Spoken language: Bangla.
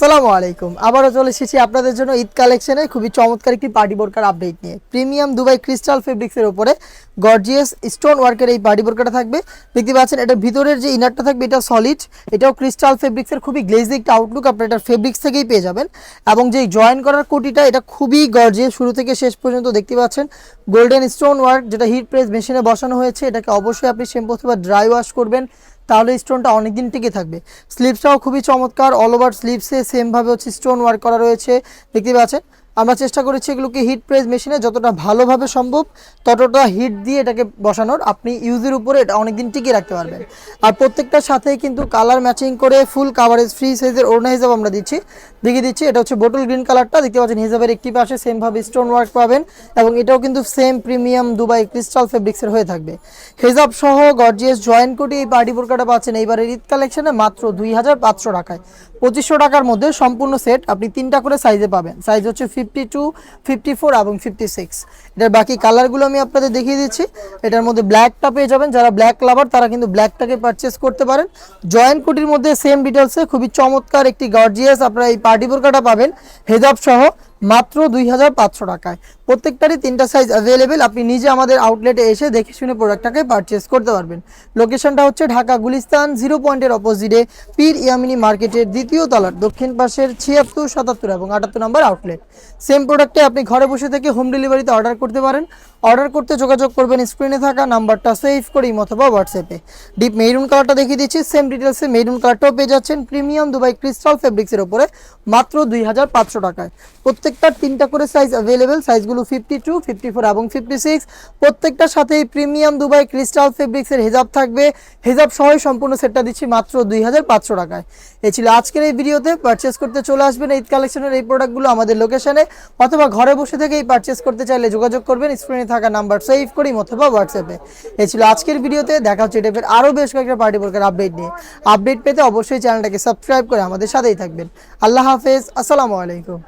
আসসালামু আলাইকুম। আবারও চলে এসেছি আপনাদের জন্য ঈদ কালেকশনে খুবই চমৎকার একটি পার্টি বোরকার আপডেট নিয়ে। প্রিমিয়াম দুবাই ক্রিস্টাল ফেব্রিক্সের উপরে গর্জিয়াস স্টোন ওয়ার্কের এই পার্টি বোরকাটা থাকবে। দেখতে পাচ্ছেন এটার ভিতরের যে ইনারটা থাকবে এটা সলিড, এটাও ক্রিস্টাল ফেব্রিক্সের খুবই গ্লেজি একটা আউটলুক আপনার এটার ফেব্রিক্স থেকেই পেয়ে যাবেন। এবং যে জয়েন করার কোটিটা এটা খুবই গর্জিয়াস, শুরু থেকে শেষ পর্যন্ত দেখতে পাচ্ছেন গোল্ডেন স্টোন ওয়ার্ক, যেটা হিট প্রেস মেশিনে বসানো হয়েছে। এটাকে অবশ্যই আপনি শ্যাম্পু অথবা ড্রাই ওয়াশ করবেন, তাহলে স্টোনটা অনেকদিন টিকে থাকবে। স্লিভসটাও খুবই চমৎকার, অল ওভার স্লিভসে সেমভাবে হচ্ছে স্টোন ওয়ার্ক করা রয়েছে। দেখতে পাচ্ছেন আমরা চেষ্টা করেছি এগুলোকে হিট প্রেস মেশিনে যতটা ভালোভাবে সম্ভব ততটা হিট দিয়ে এটাকে বসানোর, আপনি ইউজের উপরে এটা অনেকদিন টিকিয়ে রাখতে পারবেন। আর প্রত্যেকটার সাথেই কিন্তু কালার ম্যাচিং করে ফুল কাভারেজ ফ্রি সাইজের ওড়না হিসাব আমরা দিচ্ছি, দেখিয়ে দিচ্ছি। এটা হচ্ছে বোটল গ্রিন কালারটা, দেখতে পাচ্ছেন হিজাবের একটি পাশে সেমভাবে স্টোন ওয়ার্ক পাবেন এবং এটাও কিন্তু সেম প্রিমিয়াম দুবাই ক্রিস্টাল ফেব্রিক্সের হয়ে থাকবে। হেজাব সহ গর্জিয়াস জয়েন কোটি এই পার্টি বোরকাটা পাচ্ছেন এইবারের ঈদ কালেকশনে মাত্র 2500 টাকায়। 2500 টাকার মধ্যে সম্পূর্ণ সেট আপনি 3টা করে সাইজে পাবেন। সাইজ হচ্ছে 52, 54 এবং 56। এটার বাকি কালারগুলো আমি আপনাদের দেখিয়ে দিচ্ছি। এটার মধ্যে ব্ল্যাকটা পেয়ে যাবেন, যারা ব্ল্যাক লাভার তারা কিন্তু ব্ল্যাকটাকে পারচেস করতে পারেন। জয়েন্ট কোটির মধ্যে সেম ডিটেলসে খুবই চমৎকার একটি গর্জিয়াস আপনারা এই পার্টি বোরকাটা পাবেন হেজাব সহ মাত্র 2500 টাকায়। প্রত্যেকটারই 3টা সাইজ অ্যাভেলেবেল, আপনি নিজে আমাদের আউটলেটে এসে দেখে শুনে প্রোডাক্টটাকে পারচেস করতে পারবেন। লোকেশনটা হচ্ছে ঢাকা গুলিস্তান 0 পয়েন্টের অপোজিটে পীর ইয়ামিনী মার্কেটের দ্বিতীয় তলার দক্ষিণ পাশের 76, 77 এবং 78 নম্বর আউটলেট। সেম প্রোডাক্টে আপনি ঘরে বসে থেকে হোম ডেলিভারিতে অর্ডার করতে পারেন। অর্ডার করতে যোগাযোগ করবেন স্ক্রিনে থাকা নাম্বারটা সেভ করে অথবা হোয়াটসঅ্যাপে। ডিপ মেরুন কালারটা দেখিয়ে দিচ্ছি, সেম ডিটেলসে মেরুন কালারটাও পেয়ে যাচ্ছেন প্রিমিয়াম দুবাই ক্রিস্টাল ফেব্রিক্সের উপরে মাত্র 2500 টাকায়। প্রত্যেকটার 3টা করে সাইজ অ্যাভেলেবেল, সাইজগুলো 52, 54 এবং 56। প্রত্যেকটার সাথেই প্রিমিয়াম দুবাই ক্রিস্টাল ফেব্রিক্সের হেজাব থাকবে। হেজাব সহ সম্পূর্ণ সেটটা দিচ্ছি মাত্র 2500 টাকায়। এই ছিল আজকের এই ভিডিওতে। পারচেস করতে চলে আসবেন ঈদ কালেকশনের এই প্রোডাক্টগুলো আমাদের লোকেশনে, অথবা ঘরে বসে থেকেই পারচেস করতে চাইলে যোগাযোগ করবেন স্ক্রিনে থাকা নাম্বার সেভ করি অথবা হোয়াটসঅ্যাপে। এই ছিল আজকের ভিডিওতে। দেখা হচ্ছে টাইপের আরও বেশ কয়েকটা পার্টি বোরকার আপডেট নিয়ে। আপডেট পেতে অবশ্যই চ্যানেলটাকে সাবস্ক্রাইব করে আমাদের সাথেই থাকবেন। আল্লাহ হাফেজ, আসসালামু আলাইকুম।